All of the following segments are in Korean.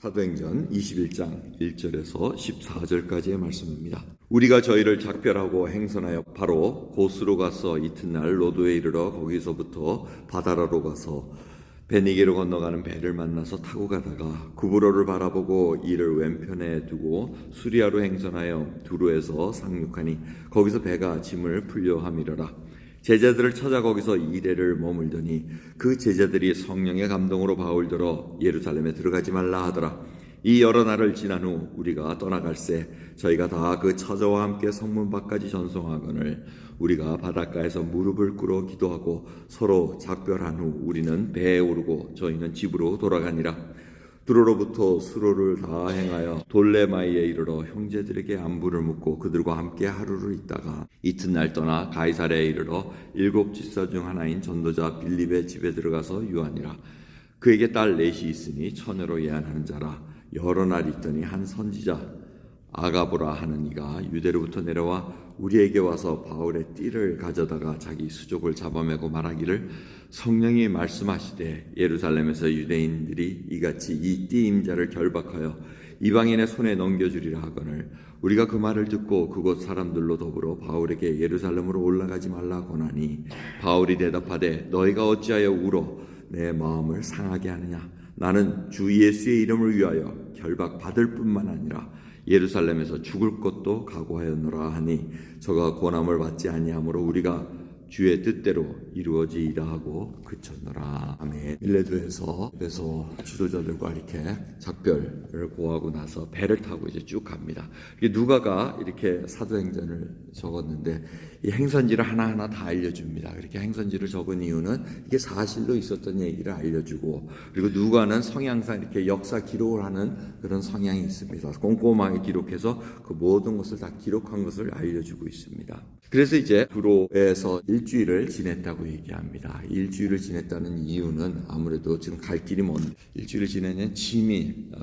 사도행전 21장 1절에서 14절까지의 말씀입니다. 우리가 저희를 작별하고 행선하여 바로 고스로 가서 이튿날 로도에 이르러 거기서부터 바다라로 가서 베니게로 건너가는 배를 만나서 타고 가다가 구브로를 바라보고 이를 왼편에 두고 수리아로 행선하여 두로에서 상륙하니 거기서 배가 짐을 풀려 함이러라. 제자들을 찾아 거기서 이레를 머물더니 그 제자들이 성령의 감동으로 바울더러 예루살렘에 들어가지 말라 하더라. 이 여러 날을 지난 후 우리가 떠나갈새 저희가 다 그 처자와 함께 성문 밖까지 전송하거늘 우리가 바닷가에서 무릎을 꿇어 기도하고 서로 작별한 후 우리는 배에 오르고 저희는 집으로 돌아가니라. 두로로부터 수로를 다 행하여 돌레마이에 이르러 형제들에게 안부를 묻고 그들과 함께 하루를 있다가 이튿날 떠나 가이사랴에 이르러 7 집사 중 하나인 전도자 빌립의 집에 들어가서 유하니라. 그에게 딸 넷이 있으니 처녀로 예언하는 자라. 여러 날 있더니 한 선지자 아가보라 하는 이가 유대로부터 내려와 우리에게 와서 바울의 띠를 가져다가 자기 수족을 잡아매고 말하기를 성령이 말씀하시되 예루살렘에서 유대인들이 이같이 이 띠 임자를 결박하여 이방인의 손에 넘겨주리라 하거늘 우리가 그 말을 듣고 그곳 사람들로 더불어 바울에게 예루살렘으로 올라가지 말라 권하니 바울이 대답하되 너희가 어찌하여 울어 내 마음을 상하게 하느냐. 나는 주 예수의 이름을 위하여 결박받을 뿐만 아니라 예루살렘에서 죽을 것도 각오하였노라 하니 저가 고난을 받지 아니하므로 우리가 주의 뜻대로 이루어지이다 하고 그쳤노라. 아멘. 밀레도에서 지도자들과 이렇게 작별을 고하고 나서 배를 타고 이제 쭉 갑니다. 누가가 이렇게 사도행전을 적었는데 이 행선지를 하나하나 다 알려줍니다. 이렇게 행선지를 적은 이유는 이게 사실로 있었던 얘기를 알려주고, 그리고 누가는 성향상 이렇게 역사 기록을 하는 그런 성향이 있습니다. 꼼꼼하게 기록해서 그 모든 것을 다 기록한 것을 알려주고 있습니다. 그래서 이제 두로에서 일주일을 지냈다고 얘기합니다. 일주일을 지냈다는 이유는 아무래도 지금 갈 길이 먼 일주일을 지내면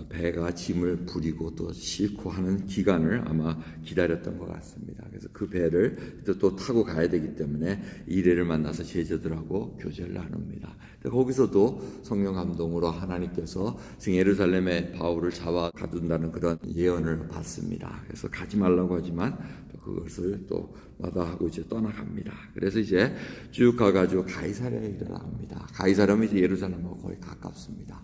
배가 짐을 부리고 또 싣고 하는 기간을 아마 기다렸던 것 같습니다. 그래서 그 배를 또 타고 가야 되기 때문에 이레를 만나서 제자들하고 교제를 나눕니다. 거기서도 성령 감동으로 하나님께서 지금 예루살렘에 바울을 잡아 가둔다는 그런 예언을 받습니다. 그래서 가지 말라고 하지만 그것을 또 마다하고 이제 떠나갑니다. 그래서 이제 쭉 가가지고 가이사랴에 이르러갑니다. 가이사랴는 이제 예루살렘하고 거의 가깝습니다.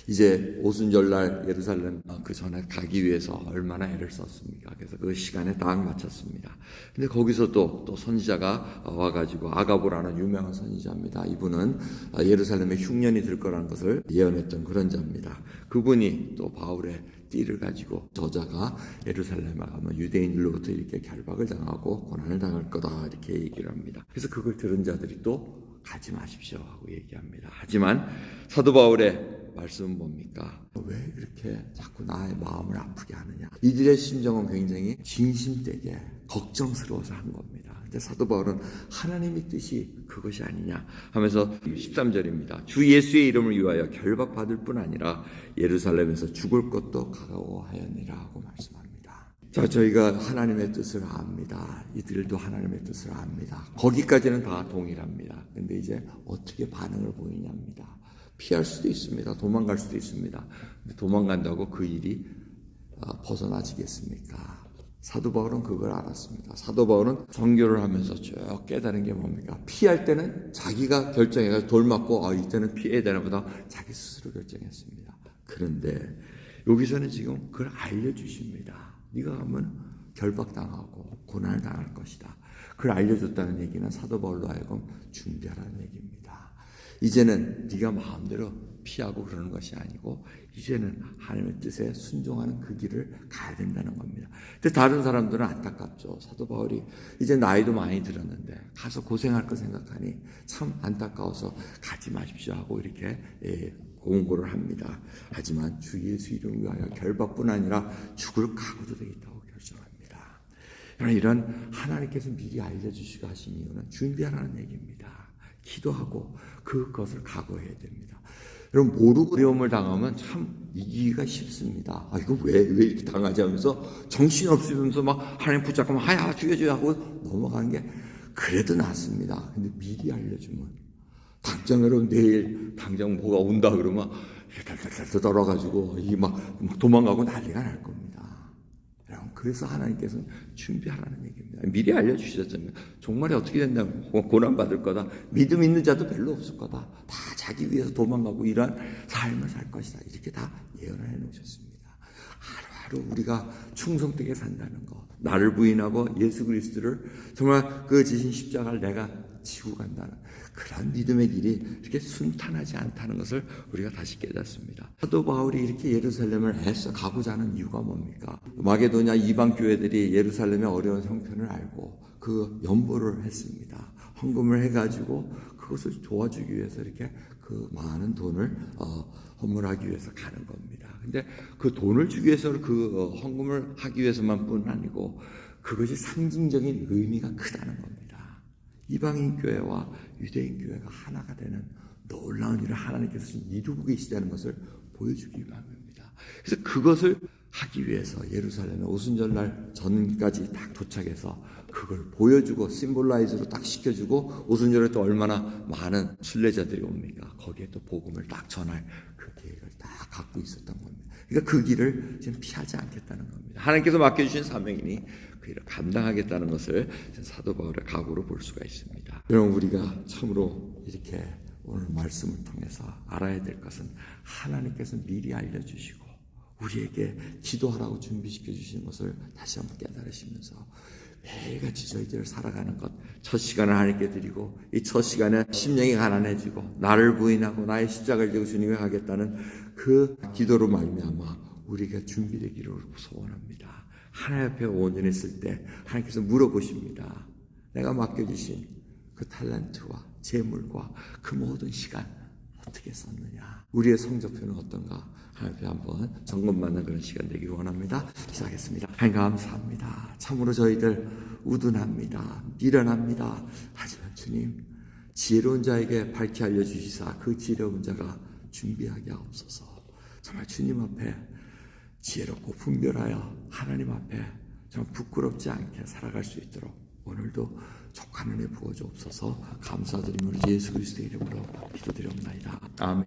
이제 오순절날 예루살렘 그 전에 가기 위해서 얼마나 애를 썼습니까? 그래서 그 시간에 딱 마쳤습니다. 근데 거기서 또 선지자가 와가지고 아가보라는 유명한 선지자입니다. 이분은 예루살렘에 흉년이 들 거라는 것을 예언했던 그런 자입니다. 그분이 또 바울의 띠를 가지고 저자가 예루살렘에 가면 유대인들로부터 이렇게 결박을 당하고 고난을 당할 거다 이렇게 얘기를 합니다. 그래서 그걸 들은 자들이 또 가지 마십시오 하고 얘기합니다. 하지만 사도 바울의 말씀은 뭡니까? 왜 그렇게 자꾸 나의 마음을 아프게 하느냐. 이들의 심정은 굉장히 진심되게 걱정스러워서 한 겁니다. 근데 사도 바울은 하나님의 뜻이 그것이 아니냐 하면서 13절입니다. 주 예수의 이름을 위하여 결박받을 뿐 아니라 예루살렘에서 죽을 것도 각오하였느니라 하고 말씀합니다. 자, 저희가 하나님의 뜻을 압니다. 이들도 하나님의 뜻을 압니다. 거기까지는 다 동일합니다. 근데 이제 어떻게 반응을 보이냐입니다. 피할 수도 있습니다. 도망갈 수도 있습니다. 도망간다고 그 일이 벗어나지겠습니까? 사도 바울은 그걸 알았습니다. 사도 바울은 선교를 하면서 쭉 깨달은 게 뭡니까? 피할 때는 자기가 결정해서 돌 맞고 이때는 피해야 되나 보다 자기 스스로 결정했습니다. 그런데 여기서는 지금 그걸 알려주십니다. 네가 가면 결박당하고 고난을 당할 것이다. 그걸 알려줬다는 얘기는 사도 바울로 하여금 준비하라는 얘기입니다. 이제는 네가 마음대로 피하고 그러는 것이 아니고 이제는 하나님의 뜻에 순종하는 그 길을 가야 된다는 겁니다. 근데 다른 사람들은 안타깝죠. 사도 바울이 이제 나이도 많이 들었는데 가서 고생할 거 생각하니 참 안타까워서 가지 마십시오 하고 이렇게 공고를 합니다. 하지만 주 예수 이름을 위하여 결박뿐 아니라 죽을 각오도 되겠다고 결정합니다. 이런 하나님께서 미리 알려주시고 하신 이유는 준비하라는 얘기입니다. 기도하고 그것을 각오해야 됩니다. 여러분, 모르고 어려움을 당하면 참 이기기가 쉽습니다. 이거 왜 이렇게 당하지 하면서 정신없으면서 막 하나님 붙잡고 하야 죽여줘야 하고 넘어가는 게 그래도 낫습니다. 근데 미리 알려주면 당장 여러분 내일 당장 뭐가 온다 그러면 달달달 떨어가지고 이게 막 도망가고 난리가 날 겁니다. 여러분, 그래서 하나님께서는 준비하라는 얘기입니다. 미리 알려주셨잖아요. 종말이 어떻게 된다고, 고난받을 거다, 믿음 있는 자도 별로 없을 거다, 다 자기 위해서 도망가고 이러한 삶을 살 것이다, 이렇게 다 예언을 해놓으셨습니다. 하루하루 우리가 충성되게 산다는 것, 나를 부인하고 예수 그리스도를 정말 그 지신 십자가를 내가 지고 간다는 그런 믿음의 길이 이렇게 순탄하지 않다는 것을 우리가 다시 깨닫습니다. 사도 바울이 이렇게 예루살렘을 애써 가고자 하는 이유가 뭡니까? 마게도냐 이방 교회들이 예루살렘의 어려운 형편을 알고 그 연보를 했습니다. 헌금을 해가지고 그것을 도와주기 위해서 이렇게 그 많은 돈을 헌물하기 위해서 가는 겁니다. 근데 그 돈을 주기 위해서 그 헌금을 하기 위해서만 뿐 아니고 그것이 상징적인 의미가 크다는 겁니다. 이방인 교회와 유대인 교회가 하나가 되는 놀라운 일을 하나님께서 이루고 계시다는 것을 보여주기 위함입니다. 그래서 그것을 하기 위해서 예루살렘에 오순절날 전까지 딱 도착해서 그걸 보여주고 심볼라이즈로 딱 시켜주고 오순절에 또 얼마나 많은 순례자들이 옵니까? 거기에 또 복음을 딱 전할 그 계획을 딱 갖고 있었던 겁니다. 그러니까 그 길을 지금 피하지 않겠다는 겁니다. 하나님께서 맡겨주신 사명이니 그 일을 감당하겠다는 것을 사도 바울의 각오로 볼 수가 있습니다. 여러분, 우리가 참으로 이렇게 오늘 말씀을 통해서 알아야 될 것은 하나님께서 미리 알려주시고 우리에게 기도하라고 준비시켜 주시는 것을 다시 한번 깨달으시면서 매일같이 저희들 살아가는 것, 첫 시간을 하나님께 드리고 이 첫 시간에 심령이 가난해지고 나를 부인하고 나의 십자가를 지고 주님께 가겠다는 그 기도로 말미암아 우리가 준비되기를 소원합니다. 하나님 앞에 온전했을 때 하나님께서 물어보십니다. 내가 맡겨주신 그 탈란트와 재물과 그 모든 시간 어떻게 썼느냐? 우리의 성적표는 어떤가? 하나님 앞에 한번 점검받는 그런 시간 되기를 원합니다. 기도하겠습니다. 하나님 감사합니다. 참으로 저희들 우둔합니다. 미련합니다. 하지만 주님, 지혜로운 자에게 밝히 알려주시사 그 지혜로운 자가 준비하게 하옵소서. 정말 주님 앞에 지혜롭고 분별하여 하나님 앞에 정말 부끄럽지 않게 살아갈 수 있도록 오늘도 족한 은혜 부어주옵소서. 감사드리며 예수 그리스도의 이름으로 기도드립니다. 아멘.